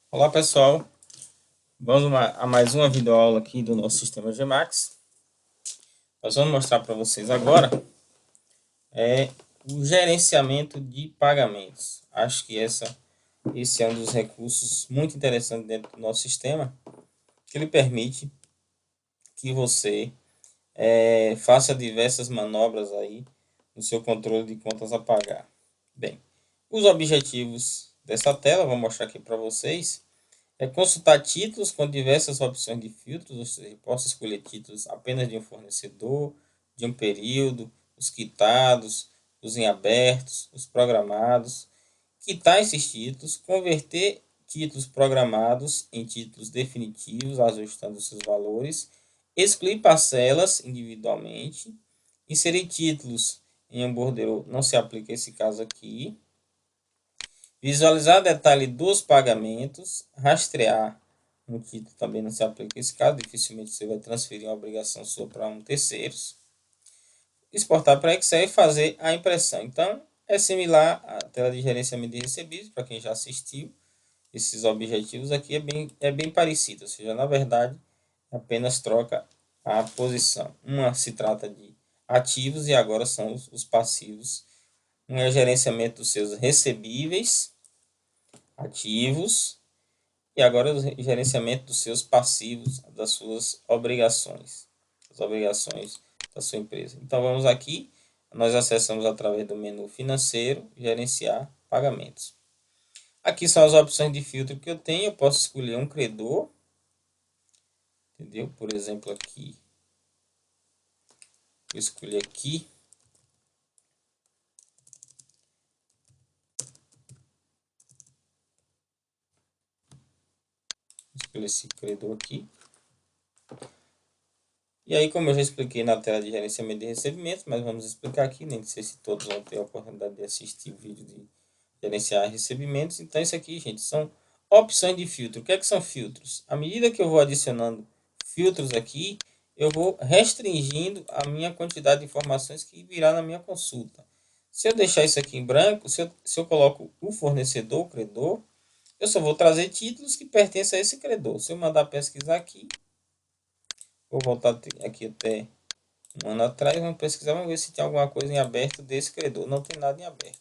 Olá pessoal, vamos a mais uma videoaula aqui do nosso sistema Gmax. Nós vamos mostrar para vocês agora o gerenciamento de pagamentos. Acho que esse é um dos recursos muito interessantes dentro do nosso sistema, que ele permite que você faça diversas manobras aí no seu controle de contas a pagar. Bem, os objetivos dessa tela, vou mostrar aqui para vocês. Consultar títulos com diversas opções de filtros, ou seja, posso escolher títulos apenas de um fornecedor, de um período, os quitados, os em abertos, os programados. Quitar esses títulos, converter títulos programados em títulos definitivos, ajustando seus valores, excluir parcelas individualmente, inserir títulos em um bordeiro, não se aplica esse caso aqui, visualizar detalhe dos pagamentos, rastrear um título também não se aplica esse caso, dificilmente você vai transferir uma obrigação sua para um terceiro. Exportar para Excel e fazer a impressão. Então, é similar à tela de gerenciamento de recebíveis, para quem já assistiu. Esses objetivos aqui é bem parecido, ou seja, na verdade, apenas troca a posição. Uma se trata de ativos e agora são os passivos. Um é o gerenciamento dos seus recebíveis, ativos, e agora o gerenciamento dos seus passivos, das suas obrigações, as obrigações da sua empresa. Então vamos aqui, nós acessamos através do menu financeiro, gerenciar pagamentos. Aqui são as opções de filtro que eu tenho, eu posso escolher um credor, entendeu? Por exemplo aqui, eu escolhi aqui, escolhi esse credor aqui. E aí, como eu já expliquei na tela de gerenciamento de recebimentos, mas vamos explicar aqui, nem sei se todos vão ter a oportunidade de assistir o vídeo de gerenciar recebimentos. Então, isso aqui, gente, são opções de filtro. O que é que são filtros? À medida que eu vou adicionando filtros aqui, eu vou restringindo a minha quantidade de informações que virá na minha consulta. Se eu deixar isso aqui em branco, se eu coloco o fornecedor, o credor, eu só vou trazer títulos que pertencem a esse credor. Se eu mandar pesquisar aqui, vou voltar aqui até um ano atrás, vamos pesquisar, vamos ver se tem alguma coisa em aberto desse credor. Não tem nada em aberto.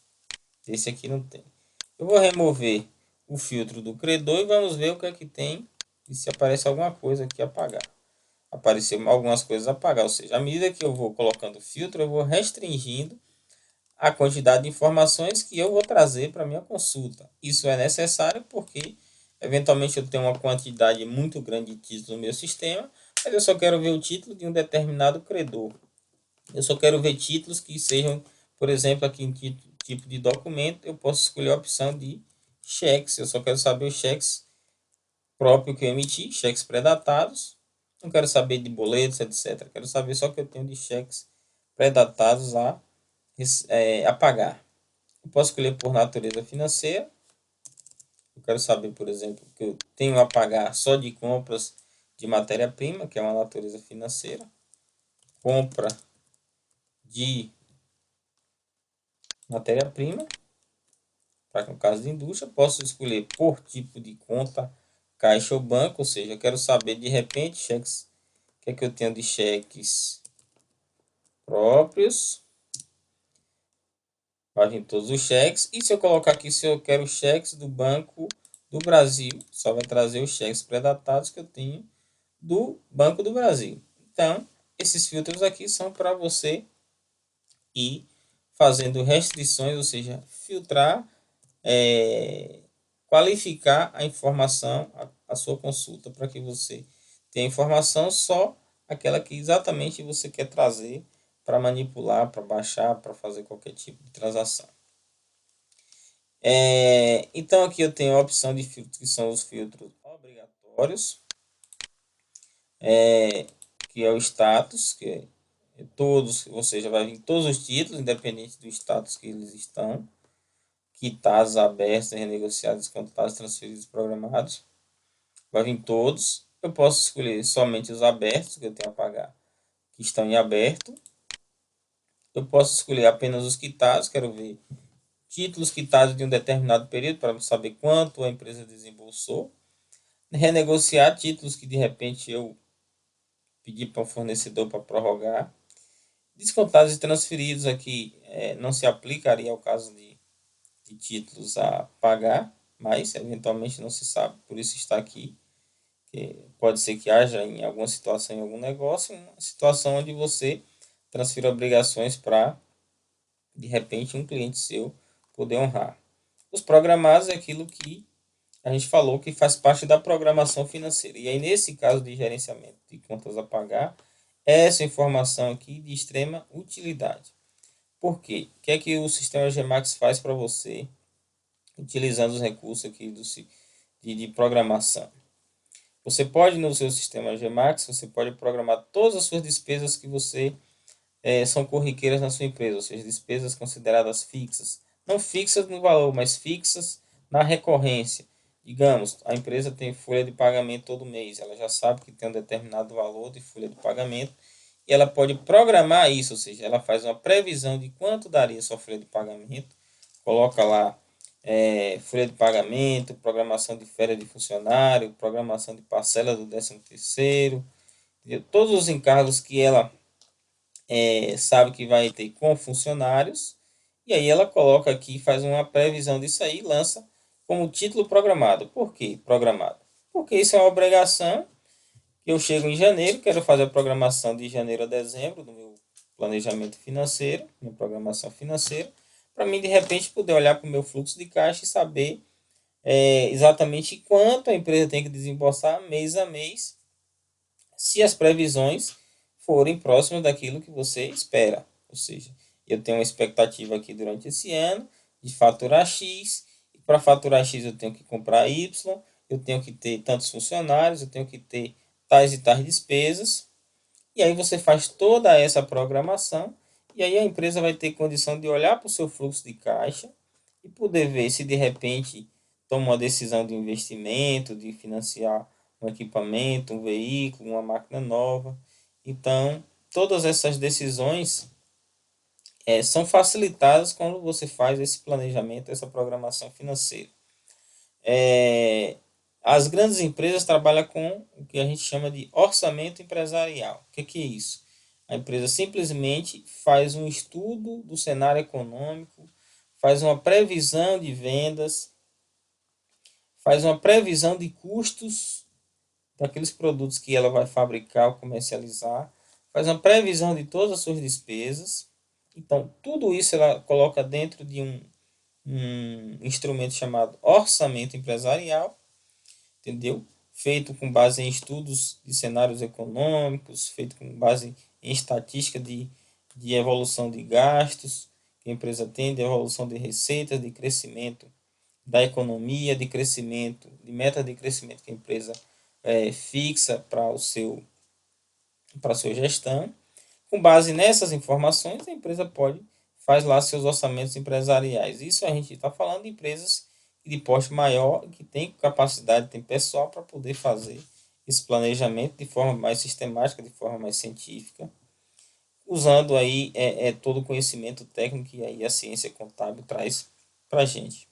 Esse aqui não tem. Eu vou remover o filtro do credor e vamos ver o que é que tem e se aparece alguma coisa aqui a apagar. Apareceu algumas coisas a apagar, ou seja, à medida que eu vou colocando filtro, eu vou restringindo a quantidade de informações que eu vou trazer para minha consulta. Isso é necessário porque eventualmente eu tenho uma quantidade muito grande de títulos no meu sistema, mas eu só quero ver o título de um determinado credor. Eu só quero ver títulos que sejam, por exemplo, aqui em tipo de documento, eu posso escolher a opção de cheques. Eu só quero saber os cheques próprios que eu emiti, cheques pré-datados. Não quero saber de boletos, etc. Quero saber só que eu tenho de cheques pré-datados a pagar. Eu posso escolher por natureza financeira. Eu quero saber, por exemplo, que eu tenho a pagar só de compras de matéria-prima, que é uma natureza financeira. Compra de matéria-prima, para no caso de indústria, posso escolher por tipo de conta, caixa ou banco, ou seja, eu quero saber de repente cheques, o que é que eu tenho de cheques próprios, vai vir todos os cheques, e se eu colocar aqui se eu quero cheques do Banco do Brasil, só vai trazer os cheques pré-datados que eu tenho do Banco do Brasil. Então, esses filtros aqui são para você ir fazendo restrições, ou seja, filtrar, qualificar a informação, a sua consulta, para que você tenha informação só aquela que exatamente você quer trazer para manipular, para baixar, para fazer qualquer tipo de transação. Então aqui eu tenho a opção de filtros que são os filtros obrigatórios, que é o status, que é todos, ou seja, vai vir todos os títulos, independente do status que eles estão, quitados, abertos, renegociados, contratados, transferidos, programados. Vai vir todos. Eu posso escolher somente os abertos, que eu tenho a pagar, que estão em aberto. Eu posso escolher apenas os quitados, quero ver títulos quitados de um determinado período para saber quanto a empresa desembolsou, renegociar títulos que de repente eu pedi para o fornecedor para prorrogar, descontados e transferidos aqui não se aplicaria ao caso de títulos a pagar, mas eventualmente não se sabe, por isso está aqui. Que pode ser que haja em alguma situação, em algum negócio, uma situação onde você transfira obrigações para, de repente, um cliente seu poder honrar. Os programados é aquilo que a gente falou que faz parte da programação financeira. E aí, nesse caso de gerenciamento de contas a pagar, essa informação aqui de extrema utilidade. Por quê? O que é que o sistema GMAX faz para você, utilizando os recursos aqui de programação? Você pode, no seu sistema GMAX, você pode programar todas as suas despesas que você são corriqueiras na sua empresa, ou seja, despesas consideradas fixas. Não fixas no valor, mas fixas na recorrência. Digamos, a empresa tem folha de pagamento todo mês, ela já sabe que tem um determinado valor de folha de pagamento e ela pode programar isso, ou seja, ela faz uma previsão de quanto daria sua folha de pagamento, coloca lá folha de pagamento, programação de férias de funcionário, programação de parcela do 13º, todos os encargos que ela sabe que vai ter com funcionários, e aí ela coloca aqui, faz uma previsão disso aí e lança como título programado. Por que programado? Porque isso é uma obrigação que eu chego em janeiro, quero fazer a programação de janeiro a dezembro do meu planejamento financeiro, minha programação financeira, para mim de repente poder olhar para o meu fluxo de caixa e saber exatamente quanto a empresa tem que desembolsar mês a mês, se as previsões forem próximas daquilo que você espera. Ou seja, eu tenho uma expectativa aqui durante esse ano de faturar X, e para faturar X eu tenho que comprar Y, eu tenho que ter tantos funcionários, eu tenho que ter tais e tais despesas, e aí você faz toda essa programação, e aí a empresa vai ter condição de olhar para o seu fluxo de caixa e poder ver se de repente toma uma decisão de investimento, de financiar um equipamento, um veículo, uma máquina nova. Então, todas essas decisões são facilitadas quando você faz esse planejamento, essa programação financeira. As grandes empresas trabalham com o que a gente chama de orçamento empresarial. O que é isso? A empresa simplesmente faz um estudo do cenário econômico, faz uma previsão de vendas, faz uma previsão de custos daqueles produtos que ela vai fabricar ou comercializar, faz uma previsão de todas as suas despesas. Então, tudo isso ela coloca dentro de um instrumento chamado orçamento empresarial, entendeu? Feito com base em estudos de cenários econômicos, feito com base em estatística de evolução de gastos que a empresa tem, de evolução de receitas, de crescimento da economia, de crescimento, de meta de crescimento que a empresa fixa para a sua gestão. Com base nessas informações, a empresa faz lá seus orçamentos empresariais. Isso a gente está falando de empresas de porte maior, que tem capacidade, tem pessoal para poder fazer esse planejamento de forma mais sistemática, de forma mais científica, usando aí todo o conhecimento técnico que aí a ciência contábil traz para a gente.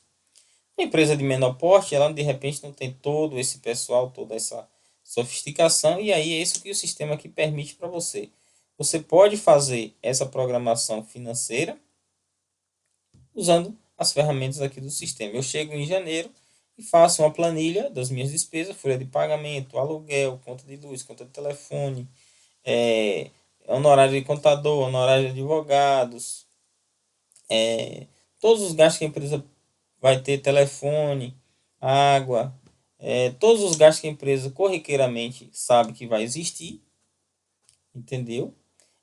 A empresa de menor porte, ela de repente não tem todo esse pessoal, toda essa sofisticação, e aí é isso que o sistema aqui permite para você. Você pode fazer essa programação financeira usando as ferramentas aqui do sistema. Eu chego em janeiro e faço uma planilha das minhas despesas, folha de pagamento, aluguel, conta de luz, conta de telefone, honorário de contador, honorário de advogados, todos os gastos que a empresa vai ter, telefone, água, todos os gastos que a empresa corriqueiramente sabe que vai existir, entendeu?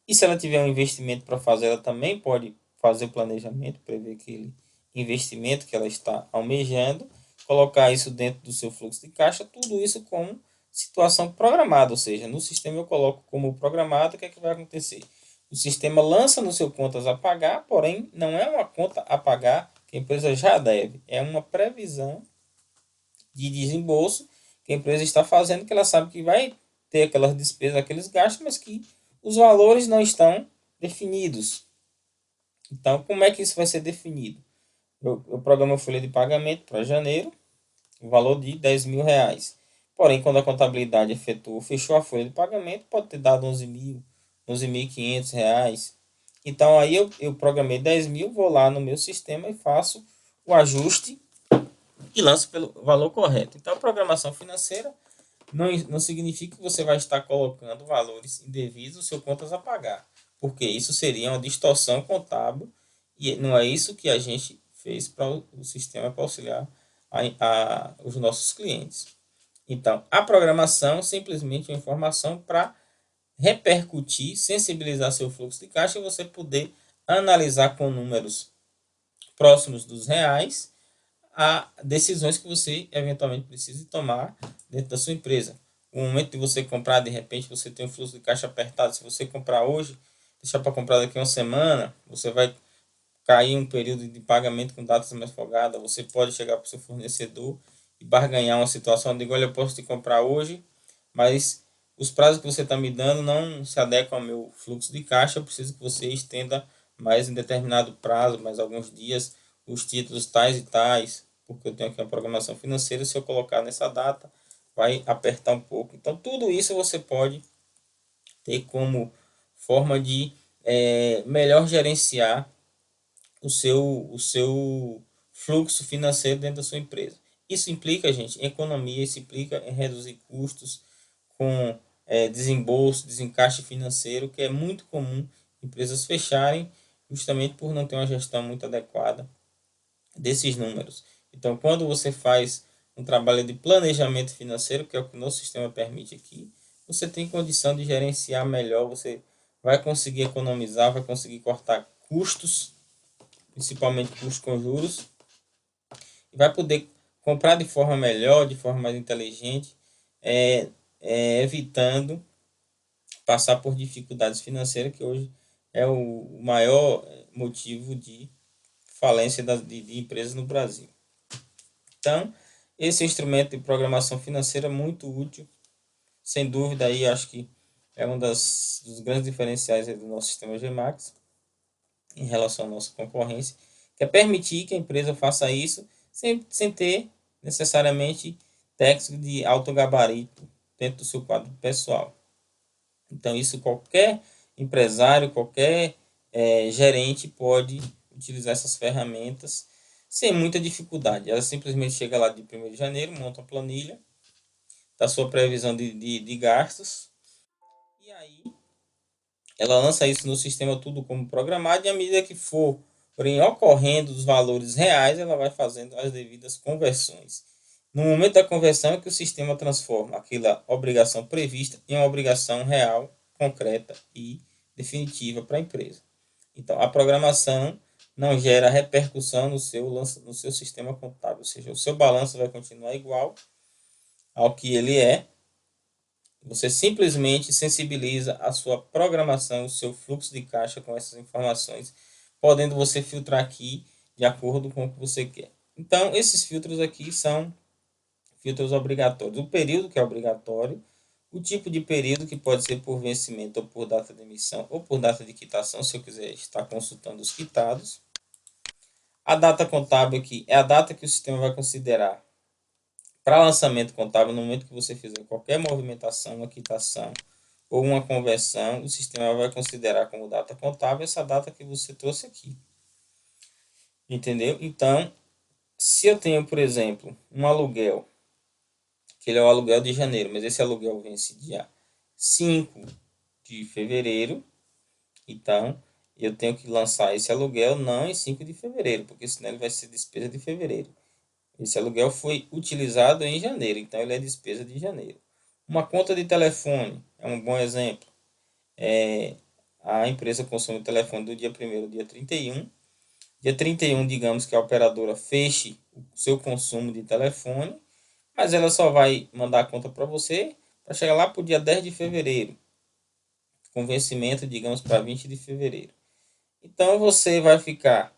E se ela tiver um investimento para fazer, ela também pode fazer o planejamento, prever aquele investimento que ela está almejando, colocar isso dentro do seu fluxo de caixa, tudo isso como situação programada, ou seja, no sistema eu coloco como programado, o que é que vai acontecer? O sistema lança no seu contas a pagar, porém não é uma conta a pagar que a empresa já deve, é uma previsão de desembolso que a empresa está fazendo, que ela sabe que vai ter aquelas despesas, aqueles gastos, mas que os valores não estão definidos. Então, como é que isso vai ser definido? eu programo a folha de pagamento para janeiro, o valor de R$ 10.000. Porém, quando a contabilidade efetuou, fechou a folha de pagamento, pode ter dado 11.000, R$ 11.500. Então, aí eu programei 10.000, vou lá no meu sistema e faço o ajuste e lanço pelo valor correto. Então, a programação financeira não significa que você vai estar colocando valores indevidos no seu contas a pagar, porque isso seria uma distorção contábil e não é isso que a gente fez para o sistema para auxiliar os nossos clientes. Então, a programação é simplesmente uma informação para repercutir, sensibilizar seu fluxo de caixa e você poder analisar com números próximos dos reais a decisões que você eventualmente precise tomar dentro da sua empresa. No momento de você comprar, de repente você tem um fluxo de caixa apertado. Se você comprar hoje, deixar para comprar daqui a uma semana, você vai cair um período de pagamento com datas mais folgadas. Você pode chegar para o seu fornecedor e barganhar uma situação. Digo, olha, eu posso te comprar hoje, mas os prazos que você está me dando não se adequam ao meu fluxo de caixa. Eu preciso que você estenda mais em determinado prazo, mais alguns dias, os títulos tais e tais, porque eu tenho aqui uma programação financeira. Se eu colocar nessa data, vai apertar um pouco. Então, tudo isso você pode ter como forma de melhor gerenciar o seu fluxo financeiro dentro da sua empresa. Isso implica, gente, em economia, isso implica em reduzir custos com desembolso, desencaixe financeiro, que é muito comum empresas fecharem justamente por não ter uma gestão muito adequada desses números. Então, quando você faz um trabalho de planejamento financeiro, que é o que o nosso sistema permite aqui, você tem condição de gerenciar melhor, você vai conseguir economizar, vai conseguir cortar custos, principalmente custos com juros, e vai poder comprar de forma melhor, de forma mais inteligente, evitando passar por dificuldades financeiras, que hoje é o maior motivo de falência de empresas no Brasil. Então, esse instrumento de programação financeira é muito útil, sem dúvida, aí acho que é um dos grandes diferenciais do nosso sistema GMAX em relação à nossa concorrência, que é permitir que a empresa faça isso sem ter necessariamente técnico de alto gabarito dentro do seu quadro pessoal. Então, isso qualquer empresário, qualquer gerente pode utilizar essas ferramentas sem muita dificuldade. Ela simplesmente chega lá de 1º de janeiro, monta uma planilha da sua previsão de gastos e aí ela lança isso no sistema tudo como programado e à medida que forem ocorrendo os valores reais, ela vai fazendo as devidas conversões. No momento da conversão é que o sistema transforma aquela obrigação prevista em uma obrigação real, concreta e definitiva para a empresa. Então, a programação não gera repercussão no seu sistema contábil, ou seja, o seu balanço vai continuar igual ao que ele é. Você simplesmente sensibiliza a sua programação, o seu fluxo de caixa com essas informações, podendo você filtrar aqui de acordo com o que você quer. Então, esses filtros aqui são filtros obrigatórios. O período, que é obrigatório, o tipo de período, que pode ser por vencimento ou por data de emissão ou por data de quitação, se eu quiser estar consultando os quitados. A data contábil aqui é a data que o sistema vai considerar para lançamento contábil. No momento que você fizer qualquer movimentação, uma quitação ou uma conversão, o sistema vai considerar como data contábil essa data que você trouxe aqui. Entendeu? Então, se eu tenho, por exemplo, um aluguel, que ele é o aluguel de janeiro, mas esse aluguel vence dia 5 de fevereiro, então eu tenho que lançar esse aluguel não em 5 de fevereiro, porque senão ele vai ser despesa de fevereiro. Esse aluguel foi utilizado em janeiro, então ele é despesa de janeiro. Uma conta de telefone é um bom exemplo. A empresa consome o telefone do dia 1º ao dia 31. Dia 31, digamos que a operadora feche o seu consumo de telefone, mas ela só vai mandar a conta para você para chegar lá para o dia 10 de fevereiro, com vencimento, digamos, para 20 de fevereiro. Então, você vai ficar,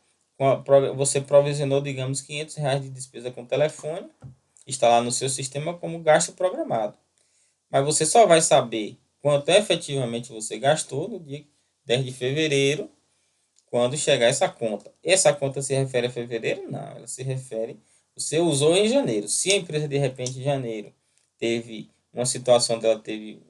você provisionou, digamos, R$ 500 de despesa com telefone, está lá no seu sistema como gasto programado. Mas você só vai saber quanto efetivamente você gastou no dia 10 de fevereiro, quando chegar essa conta. Essa conta se refere a fevereiro? Não, ela se refere, você usou em janeiro. Se a empresa de repente em janeiro teve uma situação dela teve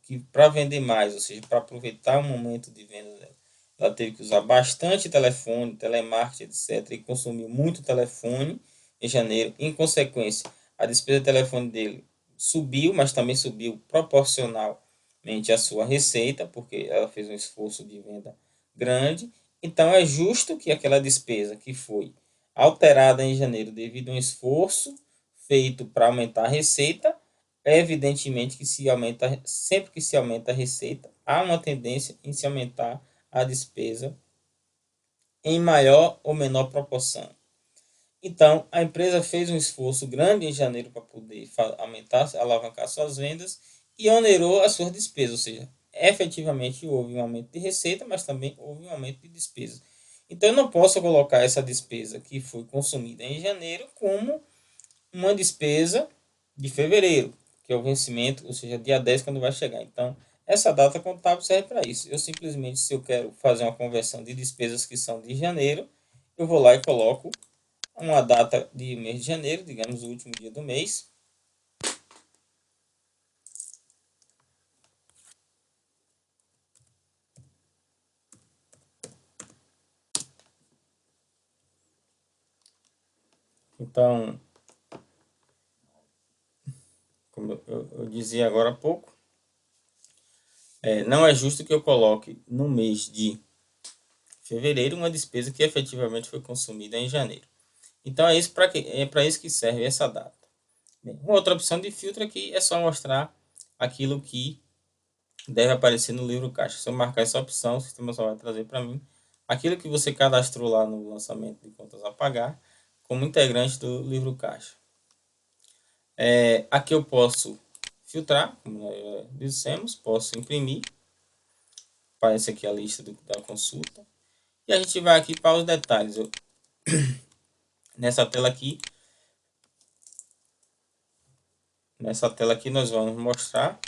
que para vender mais, ou seja, para aproveitar o momento de venda dela, ela teve que usar bastante telefone, telemarketing, etc, e consumiu muito telefone em janeiro. Em consequência, a despesa de telefone dele subiu, mas também subiu proporcionalmente à sua receita, porque ela fez um esforço de venda grande. Então é justo que aquela despesa que foi alterada em janeiro devido a um esforço feito para aumentar a receita, é evidentemente que se aumenta, sempre que se aumenta a receita, há uma tendência em se aumentar a despesa em maior ou menor proporção. Então, a empresa fez um esforço grande em janeiro para poder aumentar, alavancar suas vendas e onerou as suas despesas, ou seja, efetivamente houve um aumento de receita, mas também houve um aumento de despesa. Então, eu não posso colocar essa despesa que foi consumida em janeiro como uma despesa de fevereiro, que é o vencimento, ou seja, dia 10 quando vai chegar. Então, essa data contábil serve para isso. Eu simplesmente, se eu quero fazer uma conversão de despesas que são de janeiro, eu vou lá e coloco uma data de mês de janeiro, digamos o último dia do mês. Então, como eu dizia agora há pouco, não é justo que eu coloque no mês de fevereiro uma despesa que efetivamente foi consumida em janeiro. Então é para isso que serve essa data. Bem, uma outra opção de filtro aqui é só mostrar aquilo que deve aparecer no livro caixa. Se eu marcar essa opção, o sistema só vai trazer para mim aquilo que você cadastrou lá no lançamento de contas a pagar como integrante do livro caixa. Aqui eu posso filtrar, como nós dissemos, posso imprimir, aparece aqui a lista da consulta, e a gente vai aqui para os detalhes. Nessa tela aqui nós vamos mostrar